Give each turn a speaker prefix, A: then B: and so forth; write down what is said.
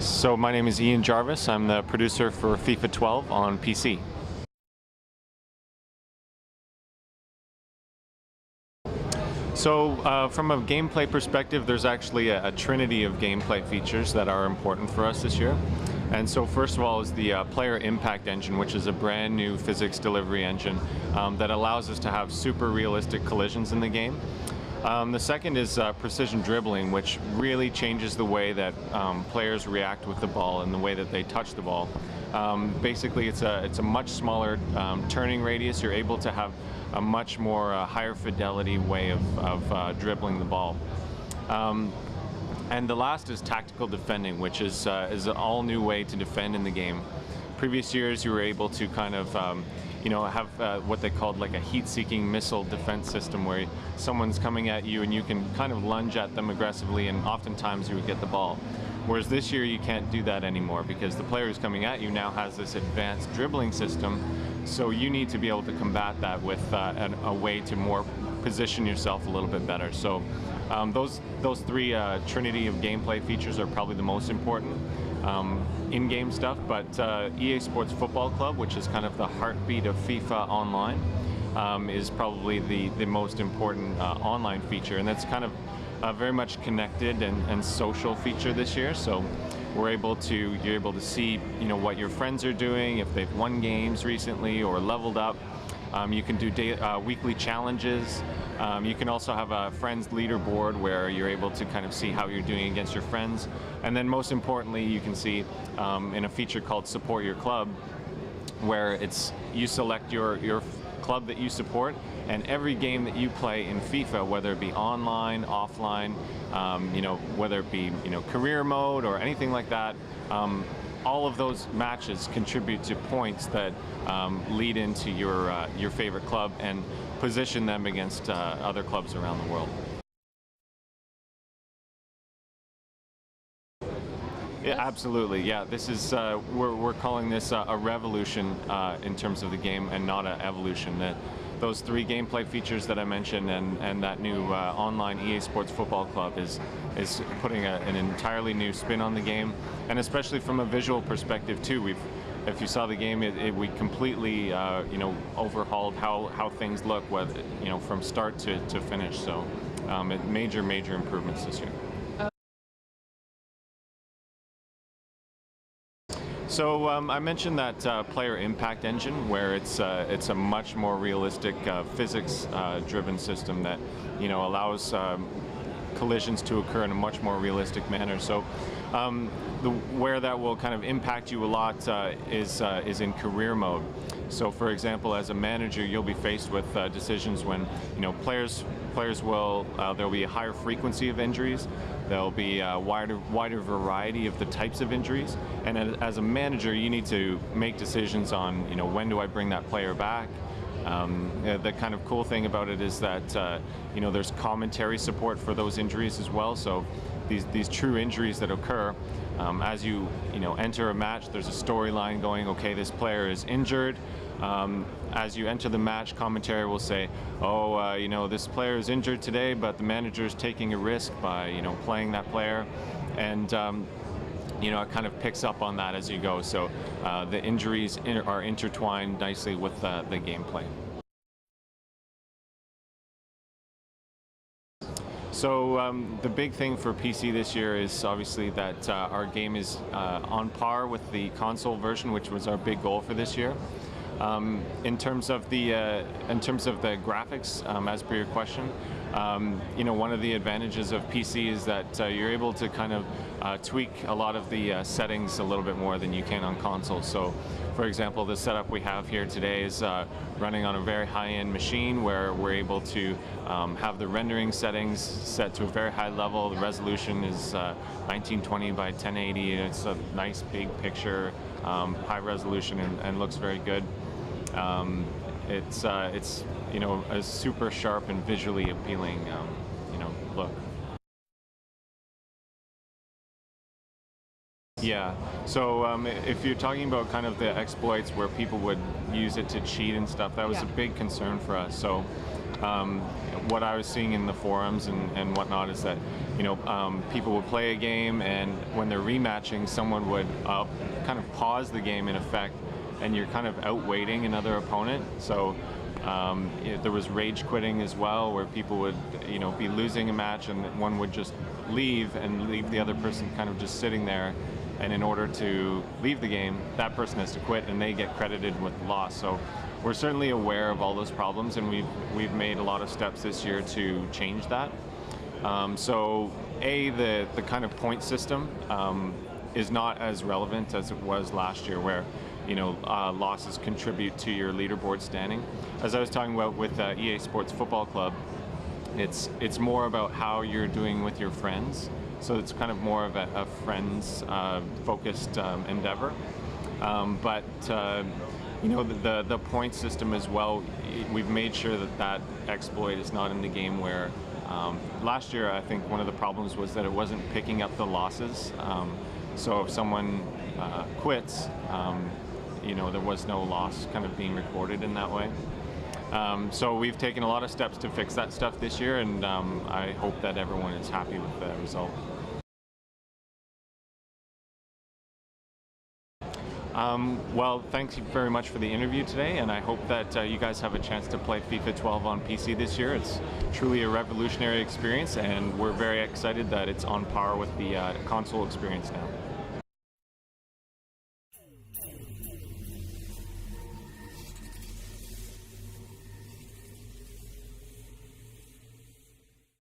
A: So my name is Jarvis. I'm the producer for FIFA 12 on PC. So from a gameplay perspective, there's actually a trinity of gameplay features that are important for us this year. And so first of all is the player impact engine, which is a brand new physics delivery engine that allows us to have super realistic collisions in the game. The second is precision dribbling, which really changes the way that players react with the ball and the way that they touch the ball. Basically, it's a much smaller turning radius. You're able to have a much more higher fidelity way of dribbling the ball. And the last is tactical defending, which is an all new way to defend in the game. Previous years, you were able to kind of have what they called like a heat-seeking missile defense system, where someone's coming at you and you can kind of lunge at them aggressively, and oftentimes you would get the ball. Whereas this year you can't do that anymore, because the player who's coming at you now has this advanced dribbling system, so you need to be able to combat that with a way to more position yourself a little bit better. So those three trinity of gameplay features are probably the most important in-game stuff, but EA Sports Football Club, which is kind of the heartbeat of FIFA Online, is probably the most important online feature, and that's kind of a very much connected and social feature this year. So you're able to see what your friends are doing, if they've won games recently or leveled up. You can do weekly challenges. You can also have a friends leaderboard where you're able to kind of see how you're doing against your friends. And then most importantly, you can see in a feature called Support Your Club, where you select your club that you support, and every game that you play in FIFA, whether it be online, offline, whether it be career mode or anything like that, all of those matches contribute to points that lead into your favorite club and position them against other clubs around the world. Yeah, absolutely. Yeah, this is we're calling this a revolution in terms of the game, and not an evolution. Those three gameplay features that I mentioned, and that new online EA Sports Football Club is putting an entirely new spin on the game, and especially from a visual perspective too. If you saw the game, we completely overhauled how things look, from start to finish. So major improvements this year. So I mentioned that player impact engine, where it's a much more realistic physics-driven system that allows collisions to occur in a much more realistic manner. So where that will kind of impact you a lot is in career mode. So for example, as a manager, you'll be faced with decisions when players will there'll be a higher frequency of injuries. There'll be a wider variety of the types of injuries, and as a manager, you need to make decisions on when do I bring that player back. The kind of cool thing about it is that there's commentary support for those injuries as well. So these true injuries that occur as you enter a match, there's a storyline going. Okay, this player is injured. As you enter the match, commentary will say, oh, this player is injured today, but the manager is taking a risk by playing that player, and it kind of picks up on that as you go. So the injuries are intertwined nicely with the gameplay. So the big thing for PC this year is obviously that our game is on par with the console version, which was our big goal for this year. In terms of the graphics, as per your question, one of the advantages of PC is that you're able to kind of tweak a lot of the settings a little bit more than you can on console. So, for example, the setup we have here today is running on a very high-end machine, where we're able to have the rendering settings set to a very high level. The resolution is 1920 by 1080, and it's a nice big picture, high resolution, and looks very good. It's a super sharp and visually appealing look. Yeah, so if you're talking about kind of the exploits where people would use it to cheat and stuff, that was a big concern for us. So what I was seeing in the forums and whatnot is that, people would play a game, and when they're rematching, someone would kind of pause the game in effect, and you're kind of outweighting another opponent. So there was rage quitting as well, where people would be losing a match, and one would just leave and leave the other person kind of just sitting there. And in order to leave the game, that person has to quit, and they get credited with the loss. So we're certainly aware of all those problems, and we've made a lot of steps this year to change that. So the kind of point system is not as relevant as it was last year, where losses contribute to your leaderboard standing. As I was talking about with EA Sports Football Club, it's more about how you're doing with your friends. So it's kind of more of a friends focused endeavor. But the point system as well, we've made sure that exploit is not in the game, where last year I think one of the problems was that it wasn't picking up the losses. So if someone quits, there was no loss kind of being recorded in that way. So we've taken a lot of steps to fix that stuff this year, and I hope that everyone is happy with the result. Well, thank you very much for the interview today, and I hope that you guys have a chance to play FIFA 12 on PC this year. It's truly a revolutionary experience, and we're very excited that it's on par with the console experience now.